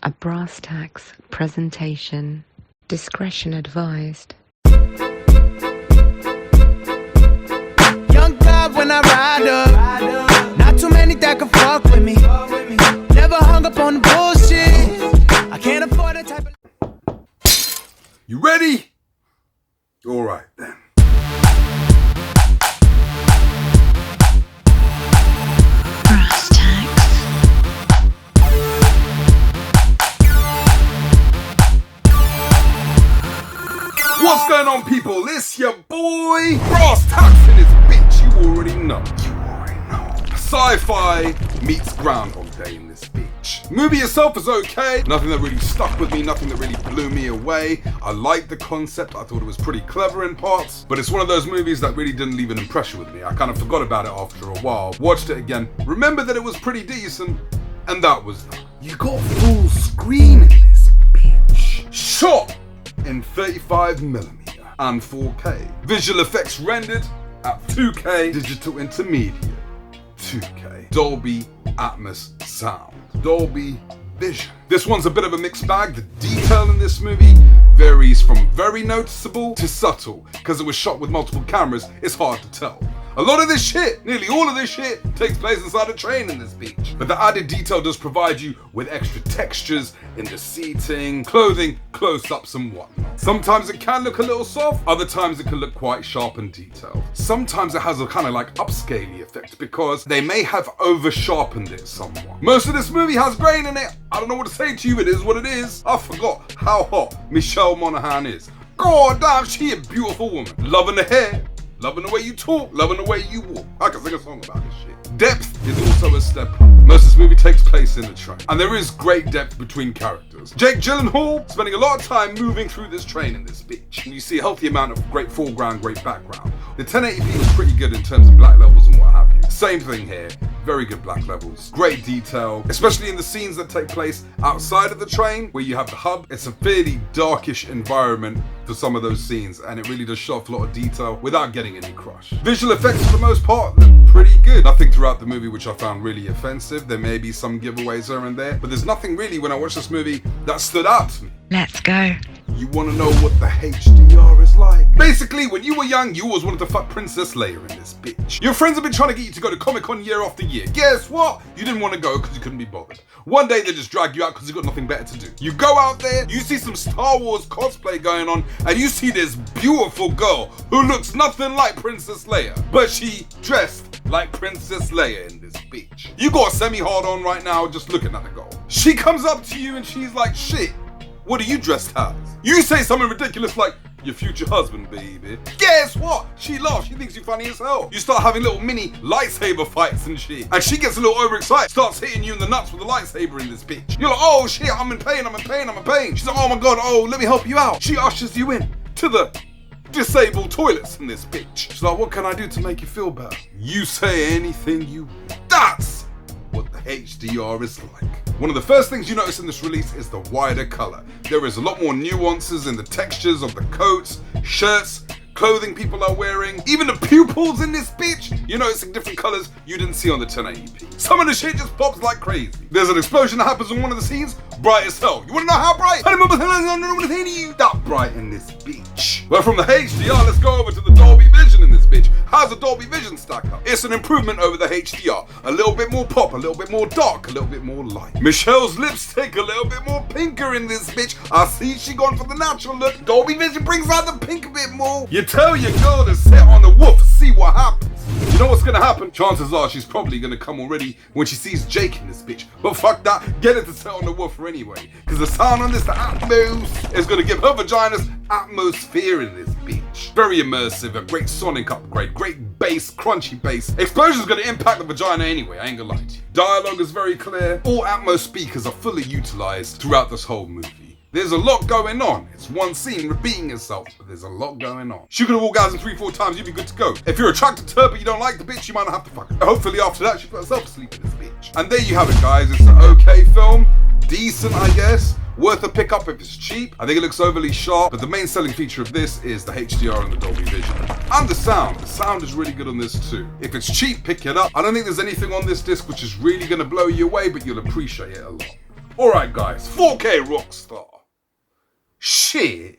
a brass tacks presentation. Discretion advised. Young God when I ride up, not too many that can fuck with me. Never hung up on the bullshit. I can't afford that type of. You ready? All right then. Brass tacks. What's going on, people? It's your boy Brass Tacks in this bitch. You already know. Sci-fi meets Groundhog Day in this bitch. Movie itself is okay. Nothing that really stuck with me. Nothing that really blew me away. I liked the concept. I thought it was pretty clever in parts. But it's one of those movies that really didn't leave an impression with me. I kind of forgot about it after a while. Watched it again. Remembered that it was pretty decent. And that was that. You got full screen in this bitch. Shot in 35mm and 4K. Visual effects rendered at 2K. Digital intermediate 2K. Dolby Atmos Sound. Dolby Vision. This one's a bit of a mixed bag. The detail in this movie varies from very noticeable to subtle. Because it was shot with multiple cameras, it's hard to tell. A lot of this shit, nearly all of this shit, takes place inside a train in this beach. But the added detail does provide you with extra textures in the seating, clothing, close-ups and whatnot. Sometimes it can look a little soft, other times it can look quite sharp and detailed. Sometimes it has a kind of like upscaly effect because they may have over-sharpened it somewhat. Most of this movie has grain in it. I don't know what to say to you, it is what it is. I forgot how hot Michelle Monaghan is. God damn, she a beautiful woman. Loving the hair. Loving the way you talk, loving the way you walk. I can sing a song about this shit. Depth is also a step up. Most of this movie takes place in the train. And there is great depth between characters. Jake Gyllenhaal spending a lot of time moving through this train in this bitch. And you see a healthy amount of great foreground, great background. The 1080p was pretty good in terms of black levels and what have you. Same thing here. Very good black levels. Great detail, especially in the scenes that take place outside of the train where you have the hub. It's a fairly darkish environment for some of those scenes, and it really does show off a lot of detail without getting any crush. Visual effects for the most part look pretty good. Nothing throughout the movie which I found really offensive. There may be some giveaways here and there, but there's nothing really when I watched this movie that stood out to me. Let's go. You want to know what the HDR is like? Basically, when you were young, you always wanted to fuck Princess Leia in this bitch. Your friends have been trying to get you to go to Comic-Con year after year. Guess what? You didn't want to go because you couldn't be bothered. One day they just drag you out because you got nothing better to do. You go out there, you see some Star Wars cosplay going on, and you see this beautiful girl who looks nothing like Princess Leia, but she dressed like Princess Leia in this bitch. You got a semi-hard on right now just looking at the girl. She comes up to you and she's like, shit, what are you dressed as? You say something ridiculous like, your future husband, baby. Guess what? She laughs. She thinks you're funny as hell. You start having little mini lightsaber fights and shit. And she gets a little overexcited. Starts hitting you in the nuts with a lightsaber in this bitch. You're like, oh shit, I'm in pain, I'm in pain, I'm in pain. She's like, oh my god, oh, let me help you out. She ushers you in to the disabled toilets in this bitch. She's like, what can I do to make you feel better? You say anything you want. That's what the HDR is like. One of the first things you notice in this release is the wider color. There is a lot more nuances in the textures of the coats, shirts, clothing people are wearing, even the pupils in this bitch. You're noticing different colors you didn't see on the 1080p. Some of the shit just pops like crazy. There's an explosion that happens in one of the scenes, bright as hell. You wanna know how bright? I remember that bright in this bitch. But from the HDR, let's go over to the Dolby Vision in this bitch. How's the Dolby Vision stack up? It's an improvement over the HDR. A little bit more pop, a little bit more dark, a little bit more light. Michelle's lipstick a little bit more pinker in this bitch. I see she gone for the natural look. Dolby Vision brings out the pink a bit more. You tell your girl to sit on the woof, see what happens. You know what's gonna happen? Chances are she's probably gonna come already when she sees Jake in this bitch. But fuck that, get her to sit on the woofer anyway. Cause the sound on this, the Atmos, is gonna give her vagina's atmosphere in this bitch. Very immersive, a great sonic upgrade, great bass, crunchy bass. Explosion's gonna impact the vagina anyway, I ain't gonna lie to you. Dialogue is very clear. All Atmos speakers are fully utilized throughout this whole movie. There's a lot going on. It's one scene repeating itself, but there's a lot going on. She could have orgasmed 3-4 times, you'd be good to go. If you're attracted to her but you don't like the bitch, you might not have to fuck her. Hopefully after that, she put herself to sleep in this bitch. And there you have it, guys. It's an okay film. Decent, I guess. Worth a pickup if it's cheap. I think it looks overly sharp, but the main selling feature of this is the HDR and the Dolby Vision. And the sound. The sound is really good on this too. If it's cheap, pick it up. I don't think there's anything on this disc which is really gonna blow you away, but you'll appreciate it a lot. Alright guys, 4K Rockstar. Shit.